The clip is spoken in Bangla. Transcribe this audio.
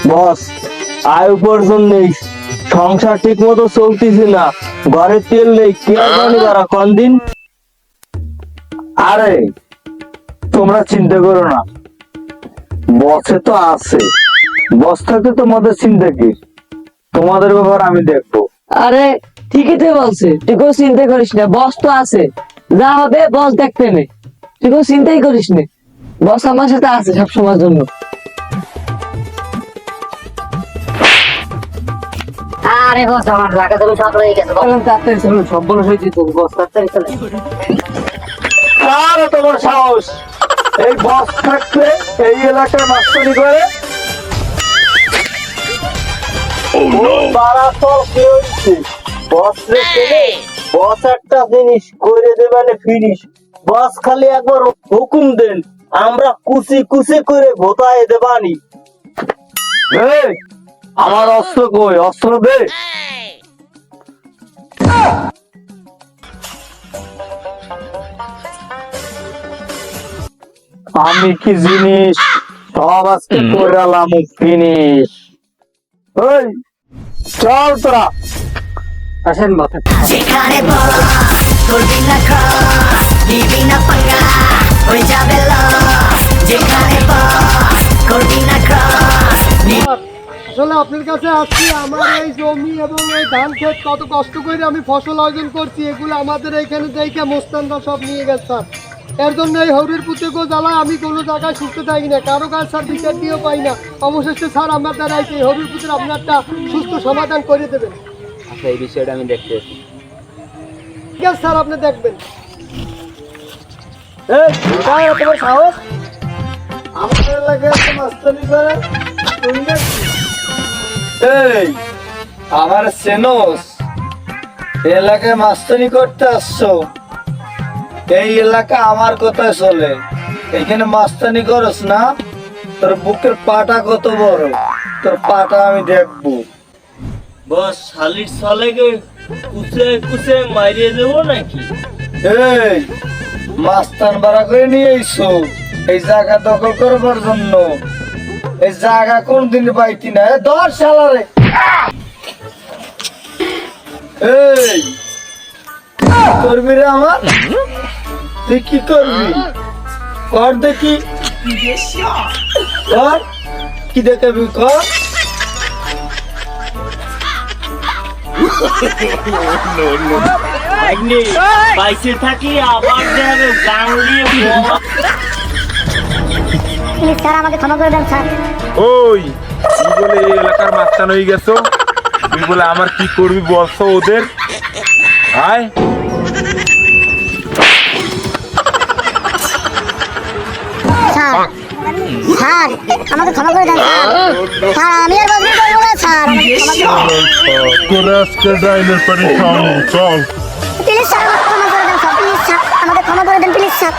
বস, আয় উপার্জন নেই, সংসার ঠিক মতো চলতেছে না, ঘরে তেল নেই, কে পানি বাড়া কোন দিন। আরে তোমরা চিন্তা করো না, বসে তো আছে, বস থাকতে তোমাদের চিন্তা কি? তোমাদের ব্যাপার আমি দেখবো। আরে ঠিকই তো বলছে, তুই কোনো চিন্তা করিস না, বস তো আছে, যা হবে বস দেখতে নে, তুই কোনো চিন্তাই করিস না, বস আমার সাথে আছে সব সময়ের জন্য। আরে বস আমার জায়গা তুমি সব রয়ে গেছে বস। চলুন তাড়াতাড়ি চলুন, সব বলে হয়েছে তো, বস তাড়াতাড়ি চলে। আরে তোমার সাহস, এই বস থাকতে এই এলাকার মাস্টারি করে? বস একটা জিনিস করে দেবেন ফিনিশ। বস খালি একবার হুকুম দেন, আমরা কুচি কুচি করে ভোতায় দেবানি। আমার অস্ত্র কই? অস্ত্র দে। আমি কি জিনিস সব আজকে করালাম ফিনিশ। ওই চল তোরা। আসেন মাথা। যেখানে বস করবি না ক্রস নিবি না পাঙ্গা হয়ে যাবে লস। যেখানে বস করবি না ক্রস আসলে আপনার কাছে আসছি, আমার এই জমি এবং এই ধান ক্ষেত কত কষ্ট করে আমি ফসল অর্জন করছি, এগুলো আমাদের এইখানে দেখে মোস্তানরা সব নিয়ে গেছে স্যার। এর জন্য এই হরির পুত্রকে জ্বালায় আমি কোনো জায়গায় সুস্থ থাকি না, কারো কাছে স্যার বিচার দিয়েও পাই না। অবশেষে স্যার আমার দ্বারা এই হরির পুত্র আপনারটা সুস্থ সমাধান করে দেবেন। আচ্ছা, এই বিষয়টা আমি দেখতেছি। ঠিক আছে স্যার, আপনি দেখবেন। তোমার সাহস, আমাদের এলাকায় একটা মাস্টারি করে? এই আমার সেনোস, এলাকায় মাস্টারি করতে আসছো? এই এলাকা আমার কথায় চলে, এখানে মাস্তানি করস না? তোর বুকের পাটা কত বড়, তোর পাটা আমি দেখবো। বস শালির সালেকে কুচে কুচে মারিয়ে দেবো নাকি? এই মাস্তান ভাড়া করে নিয়ে এসো এই জায়গা দখল করবার জন্য। এই জায়গা কোনদিন পাইতি না, দশ সালারে। এই করবি রে আমার? তুই কি করবি? কর দেখি, কর কি দেখাবি, কর। বাইসে থাকি আবার দেবে গাঙ্গলিয়ে প্লিজ স্যার আমাকে ক্ষমা করে দেন স্যার। ওই তুই বলে এই এলাকার মাস্তান হয়ে গেছো, তুই বলে আমার কি করবি বলছো ওদের? আয় স্যার স্যার আমাকে ক্ষমা করে দেন স্যার। স্যার আমি আর বদলি করবো না স্যার, আমাকে ক্ষমা করে দেন। তোরা আজকে ডাইনের পানি খাওয়াবো, চল। প্লিজ স্যার আমাকে ক্ষমা করে দেন স্যার, প্লিজ স্যার আমাকে ক্ষমা করে দেন, প্লিজ স্যার।